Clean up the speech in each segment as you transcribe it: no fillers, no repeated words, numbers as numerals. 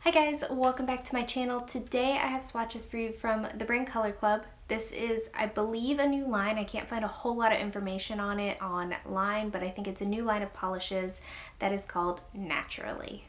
Hi guys, welcome back to my channel. Today I have swatches for you from the brand Color Club. This is, I believe, a new line. I can't find a whole lot of information on it online, but I think it's a new line of polishes that is called Naturally.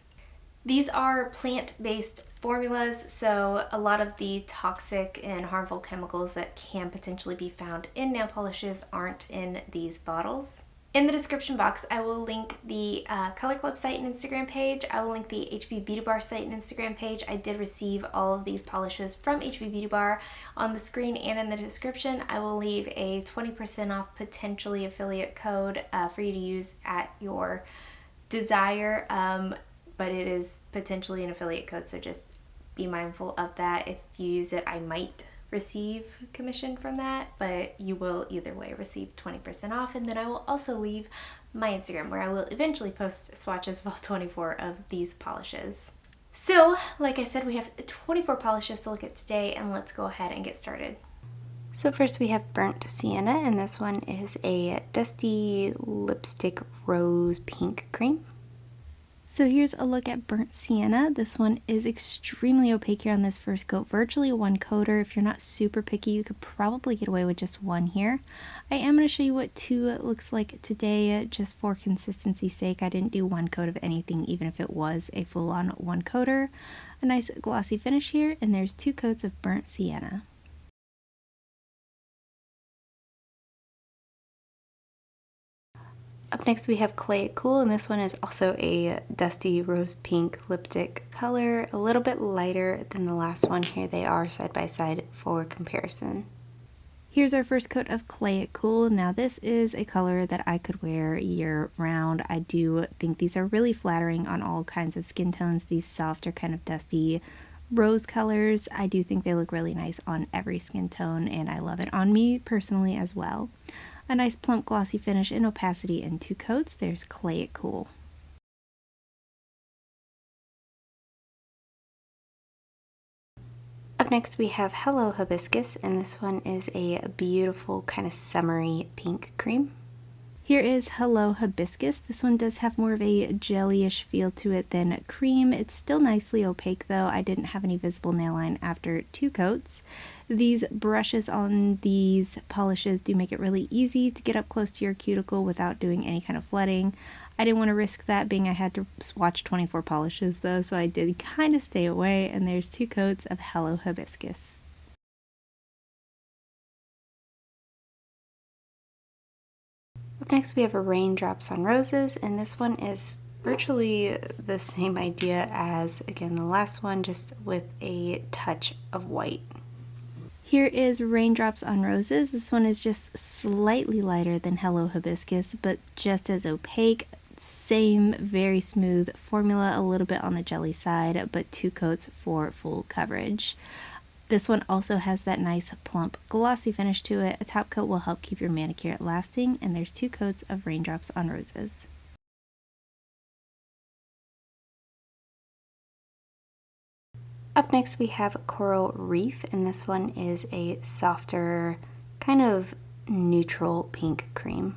These are plant-based formulas, so a lot of the toxic and harmful chemicals that can potentially be found in nail polishes aren't in these bottles. In the description box, I will link the Color Club site and Instagram page. I will link the HB Beauty Bar site and Instagram page. I did receive all of these polishes from HB Beauty Bar. On the screen and in the description, I will leave a 20% off potentially affiliate code for you to use at your desire, but it is potentially an affiliate code, so just be mindful of that. If you use it, I might receive commission from that, but you will either way receive 20% off. And then I will also leave my Instagram, where I will eventually post swatches of all 24 of these polishes. So like I said, we have 24 polishes to look at today, and let's go ahead and get started. So first we have Burnt Sienna, and this one is a dusty lipstick rose pink cream. So here's a look at Burnt Sienna. This one is extremely opaque here on this first coat, virtually a one coater. If you're not super picky, you could probably get away with just one here. I am going to show you what two looks like today, just for consistency's sake. I didn't do one coat of anything, even if it was a full-on one coater. A nice glossy finish here, and there's two coats of Burnt Sienna. Up next we have Clay It Cool, and this one is also a dusty rose pink lipstick color, a little bit lighter than the last one. Here they are side by side for comparison. Here's our first coat of Clay It Cool. Now this is a color that I could wear year round. I do think these are really flattering on all kinds of skin tones. These softer kind of dusty rose colors, I do think they look really nice on every skin tone, and I love it on me personally as well. A nice plump glossy finish in opacity in two coats. There's Clay It Cool. Up next we have Hello Hibiscus, and this one is a beautiful kind of summery pink cream. Here is Hello Hibiscus. This one does have more of a jellyish feel to it than cream. It's still nicely opaque though. I didn't have any visible nail line after two coats. These brushes on these polishes do make it really easy to get up close to your cuticle without doing any kind of flooding. I didn't want to risk that, being I had to swatch 24 polishes though, so I did kind of stay away, and there's two coats of Hello Hibiscus. Up next we have a Raindrops on Roses, and this one is virtually the same idea as, again, the last one, just with a touch of white. Here is Raindrops on Roses. This one is just slightly lighter than Hello Hibiscus, but just as opaque. Same very smooth formula, a little bit on the jelly side, but two coats for full coverage. This one also has that nice plump glossy finish to it. A top coat will help keep your manicure lasting, and there's two coats of Raindrops on Roses. Up next we have Coral Reef, and this one is a softer, kind of neutral pink cream.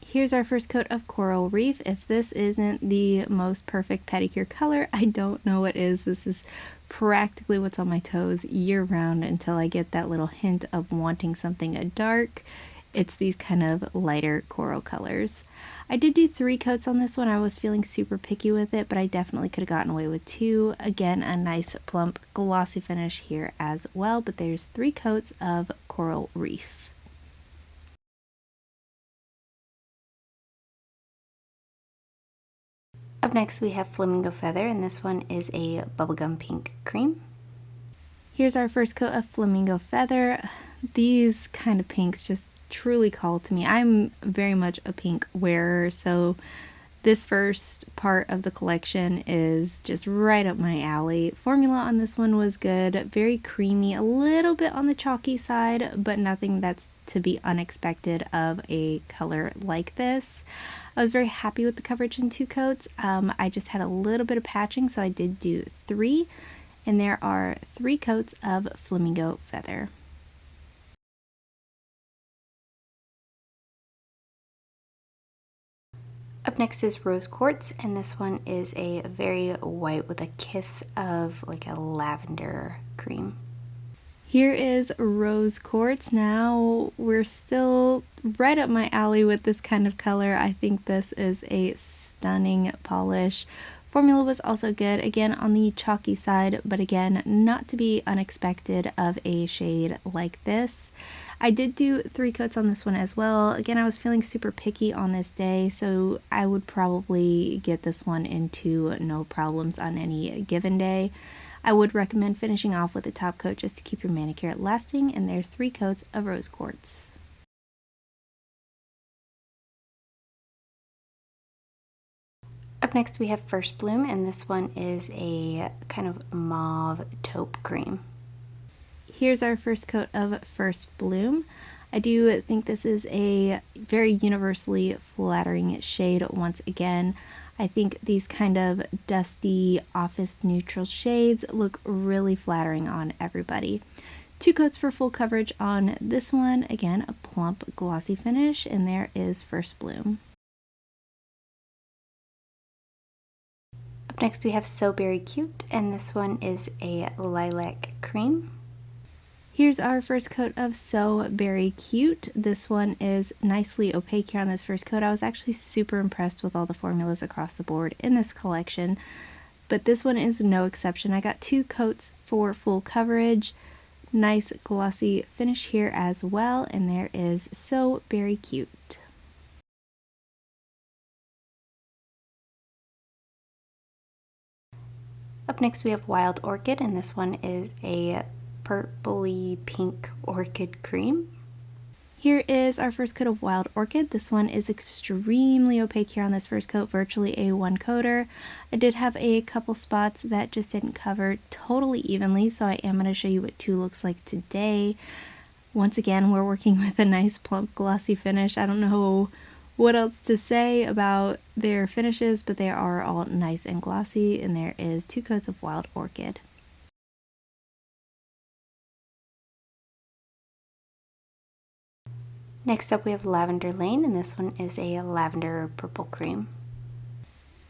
Here's our first coat of Coral Reef. If this isn't the most perfect pedicure color, I don't know what is. This is practically what's on my toes year round until I get that little hint of wanting something dark. It's these kind of lighter coral colors. I did do three coats on this one. I was feeling super picky with it, but I definitely could have gotten away with two. Again, a nice plump glossy finish here as well, but there's three coats of Coral Reef. Up next we have Flamingo Feather, and this one is a bubblegum pink cream. Here's our first coat of Flamingo Feather. These kind of pinks just truly call to me. I'm very much a pink wearer, so this first part of the collection is just right up my alley. Formula on this one was good, very creamy, a little bit on the chalky side, but nothing that's to be unexpected of a color like this. I was very happy with the coverage in two coats. I just had a little bit of patching, so I did do three, and there are three coats of Flamingo Feather. Up next is Rose Quartz, and this one is a very white with a kiss of like a lavender cream. Here is Rose Quartz. Now we're still right up my alley with this kind of color. I think this is a stunning polish. Formula was also good, again on the chalky side, but again not to be unexpected of a shade like this. I did do 3 coats on this one as well. Again, I was feeling super picky on this day, so I would probably get this one into no problems on any given day. I would recommend finishing off with a top coat just to keep your manicure lasting, and there's 3 coats of Rose Quartz. Up next we have First Bloom, and this one is a kind of mauve taupe cream. Here's our first coat of First Bloom. I do think this is a very universally flattering shade once again. I think these kind of dusty office neutral shades look really flattering on everybody. 2 coats for full coverage on this one. Again, a plump glossy finish, and there is First Bloom. Up next we have So Berry Cute, and this one is a lilac cream. Here's our first coat of So Berry Cute. This one is nicely opaque here on this first coat. I was actually super impressed with all the formulas across the board in this collection, but this one is no exception. I got 2 coats for full coverage. Nice glossy finish here as well, and there is So Berry Cute. Up next we have Wild Orchid, and this one is a purpley pink orchid cream. Here is our first coat of Wild Orchid. This one is extremely opaque here on this first coat, virtually a 1-coater. I did have a couple spots that just didn't cover totally evenly, so I am going to show you what 2 looks like today. Once again, we're working with a nice plump glossy finish. I don't know what else to say about their finishes, but they are all nice and glossy, and there is 2 coats of Wild Orchid. Next up we have Lavender Lane, and this one is a lavender purple cream.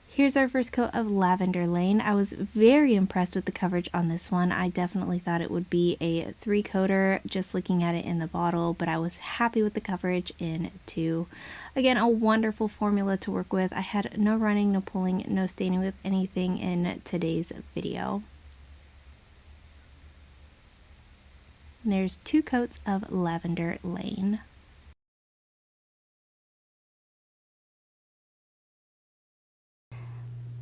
Here's our first coat of Lavender Lane. I was very impressed with the coverage on this one. I definitely thought it would be a 3-coater just looking at it in the bottle, but I was happy with the coverage in 2. Again, a wonderful formula to work with. I had no running, no pulling, no staining with anything in today's video. And there's 2 coats of Lavender Lane.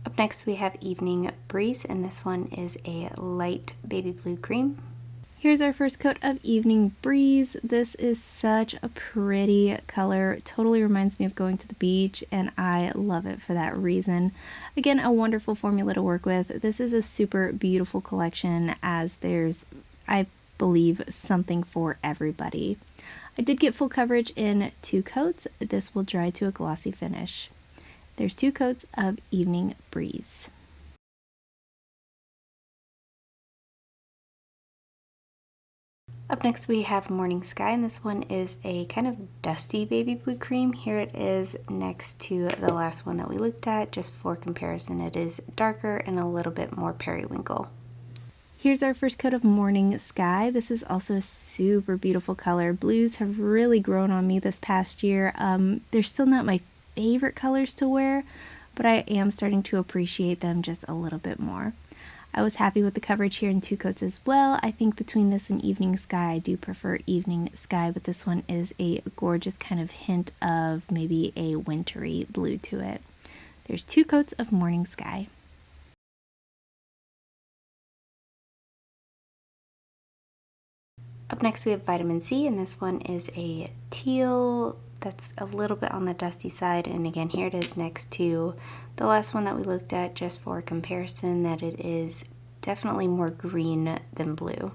Up next we have Evening Breeze, and this one is a light baby blue cream. Here's our first coat of Evening Breeze. This is such a pretty color. It totally reminds me of going to the beach, and I love it for that reason. Again, a wonderful formula to work with. This is a super beautiful collection, as there's, I believe, something for everybody. I did get full coverage in 2 coats. This will dry to a glossy finish. There's 2 coats of Evening Breeze. Up next we have Morning Sky, and this one is a kind of dusty baby blue cream. Here it is next to the last one that we looked at. Just for comparison, it is darker and a little bit more periwinkle. Here's our first coat of Morning Sky. This is also a super beautiful color. Blues have really grown on me this past year. They're still not my favorite colors to wear, but I am starting to appreciate them just a little bit more. I was happy with the coverage here in 2 coats as well. I think between this and Evening Sky, I do prefer Evening Sky, but this one is a gorgeous kind of hint of maybe a wintry blue to it. There's 2 coats of Morning Sky. Up next we have Vitamin C, and this one is a teal that's a little bit on the dusty side, and again here it is next to the last one that we looked at, just for comparison, that it is definitely more green than blue.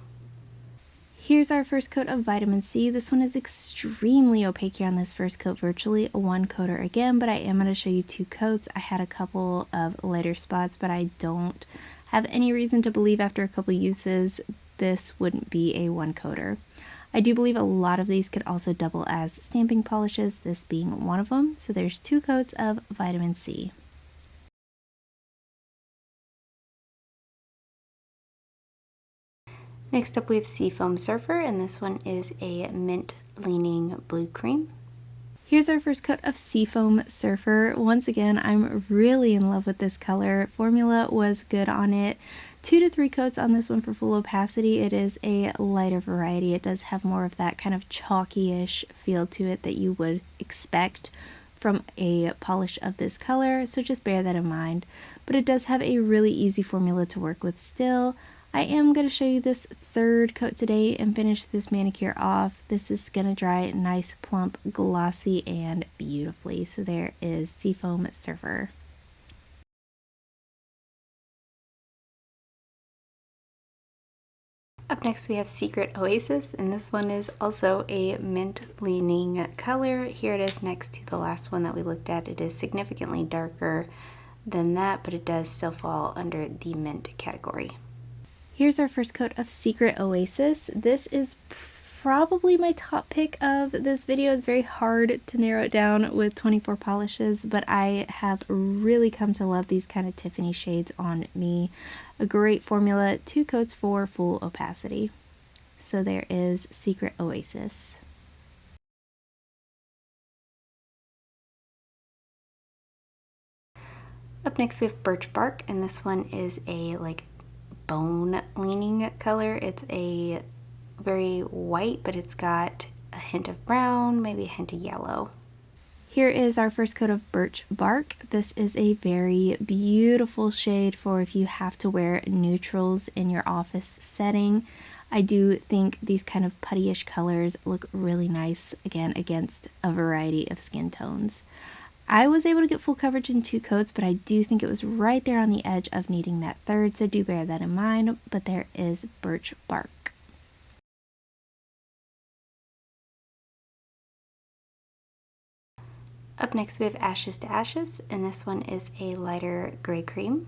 Here's our first coat of Vitamin C. This one is extremely opaque here on this first coat, virtually a 1-coater again, but I am going to show you 2 coats. I had a couple of lighter spots, but I don't have any reason to believe after a couple uses this wouldn't be a 1-coater. I do believe a lot of these could also double as stamping polishes, this being one of them. So there's 2 coats of vitamin C. Next up we have Seafoam Surfer, and this one is a mint leaning blue cream. Here's our first coat of Seafoam Surfer. Once again, I'm really in love with this color. Formula was good on it. 2 to 3 coats on this one for full opacity. It is a lighter variety. It does have more of that kind of chalky-ish feel to it that you would expect from a polish of this color, so just bear that in mind. But it does have a really easy formula to work with still. I am going to show you this 3rd coat today and finish this manicure off. This is going to dry nice, plump, glossy, and beautifully. So there is Seafoam Surfer. Up next we have Secret Oasis, and this one is also a mint leaning color. Here it is next to the last one that we looked at. It is significantly darker than that, but it does still fall under the mint category. Here's our first coat of Secret Oasis. This is probably my top pick of this video. It's very hard to narrow it down with 24 polishes, but I have really come to love these kind of Tiffany shades on me. A great formula, 2 coats for full opacity. So there is Secret Oasis. Up next we have Birch Bark, and this one is a bone leaning color. It's a very white, but it's got a hint of brown, maybe a hint of yellow. Here is our first coat of Birch Bark. This is a very beautiful shade for if you have to wear neutrals in your office setting. I do think these kind of puttyish colors look really nice, again, against a variety of skin tones. I was able to get full coverage in 2 coats, but I do think it was right there on the edge of needing that 3rd, so do bear that in mind. But there is Birch Bark. Up next we have Ashes to Ashes, and this one is a lighter gray cream.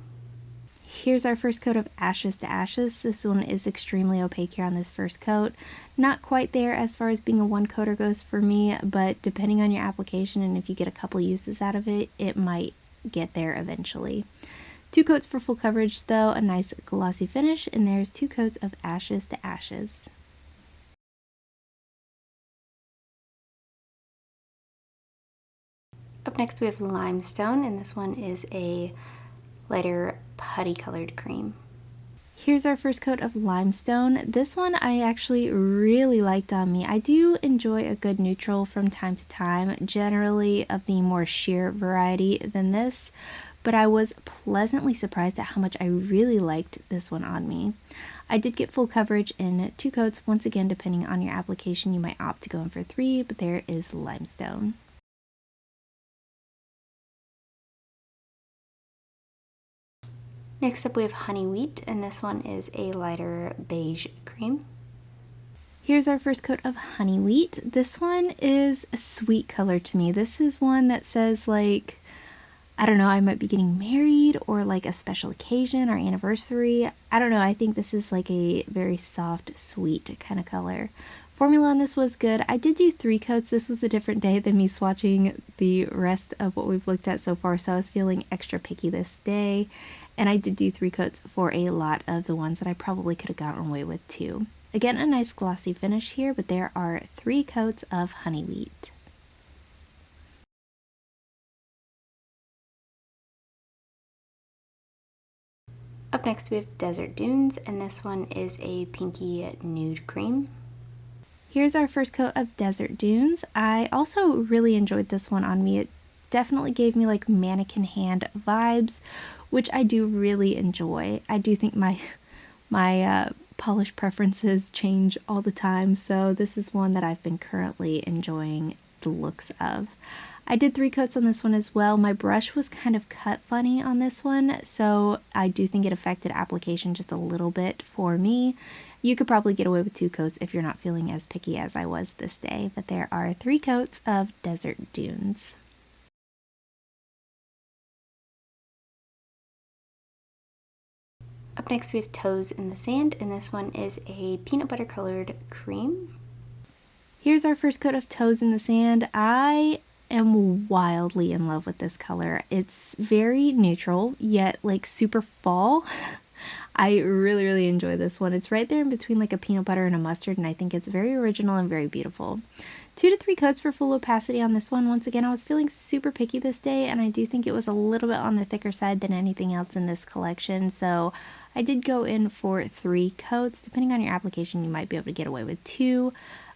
Here's our first coat of Ashes to Ashes. This one is extremely opaque here on this first coat. Not quite there as far as being a 1-coater goes for me, but depending on your application and if you get a couple uses out of it, it might get there eventually. 2 coats for full coverage though, a nice glossy finish, and there's 2 coats of Ashes to Ashes. Up next we have Limestone, and this one is a lighter putty colored cream. Here's our first coat of Limestone. This one I actually really liked on me. I do enjoy a good neutral from time to time, generally of the more sheer variety than this, but I was pleasantly surprised at how much I really liked this one on me. I did get full coverage in 2 coats. Once again, depending on your application, you might opt to go in for 3, but there is Limestone. Next up we have Honeywheat, and this one is a lighter beige cream. Here's our first coat of Honeywheat. This one is a sweet color to me. This is one that says I don't know, I might be getting married or a special occasion or anniversary. I don't know, I think this is a very soft, sweet kind of color. Formula on this was good. I did do 3 coats. This was a different day than me swatching the rest of what we've looked at so far, so I was feeling extra picky this day. And I did do 3 coats for a lot of the ones that I probably could have gotten away with too. Again, a nice glossy finish here, but there are 3 coats of Honeywheat. Up next we have Desert Dunes, and this one is a pinky nude cream. Here's our first coat of Desert Dunes. I also really enjoyed this one on me. It definitely gave me mannequin hand vibes, which I do really enjoy. I do think my polish preferences change all the time, so this is one that I've been currently enjoying the looks of. I did 3 coats on this one as well. My brush was kind of cut funny on this one, so I do think it affected application just a little bit for me. You could probably get away with 2 coats if you're not feeling as picky as I was this day, but there are 3 coats of Desert Dunes. Up next we have Toes in the Sand, and this one is a peanut butter colored cream. Here's our first coat of Toes in the Sand. I am wildly in love with this color. It's very neutral, yet like super fall. I really enjoy this one. It's right there in between like a peanut butter and a mustard, and I think it's very original and very beautiful. 2 to 3 coats for full opacity on this one. Once again, I was feeling super picky this day, and I do think it was a little bit on the thicker side than anything else in this collection, so I did go in for 3 coats. Depending on your application, you might be able to get away with 2.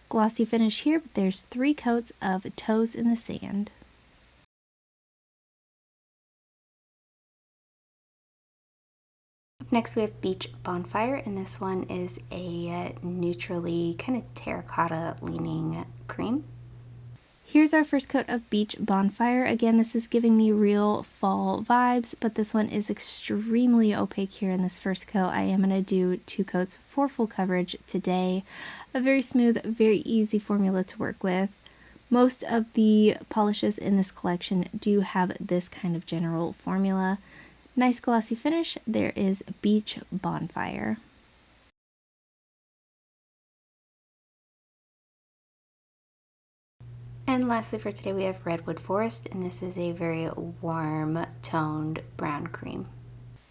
Glossy finish here, but there's 3 coats of Toes in the Sand. Next we have Beach Bonfire, and this one is a neutrally kind of terracotta leaning cream. Here's our first coat of Beach Bonfire. Again, this is giving me real fall vibes, but this one is extremely opaque here in this first coat. I am going to do 2 coats for full coverage today. A very smooth, very easy formula to work with. Most of the polishes in this collection do have this kind of general formula. Nice glossy finish. There is Beach Bonfire. And lastly for today we have Redwood Forest, and this is a very warm toned brown cream.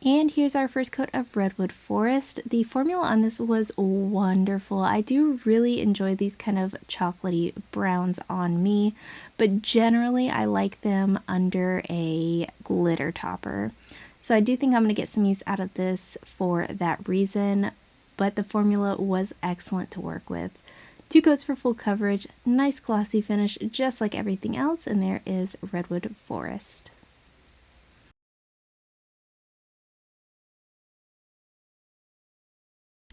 And here's our first coat of Redwood Forest. The formula on this was wonderful. I do really enjoy these kind of chocolatey browns on me, but generally I like them under a glitter topper. So I do think I'm going to get some use out of this for that reason, but the formula was excellent to work with. 2 coats for full coverage, nice glossy finish just like everything else, and there is Redwood Forest.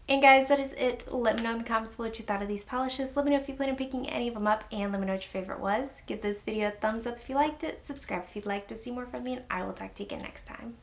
And guys, that is it. Let me know in the comments what you thought of these polishes. Let me know if you plan on picking any of them up, and let me know what your favorite was. Give this video a thumbs up if you liked it, subscribe if you'd like to see more from me, and I will talk to you again next time.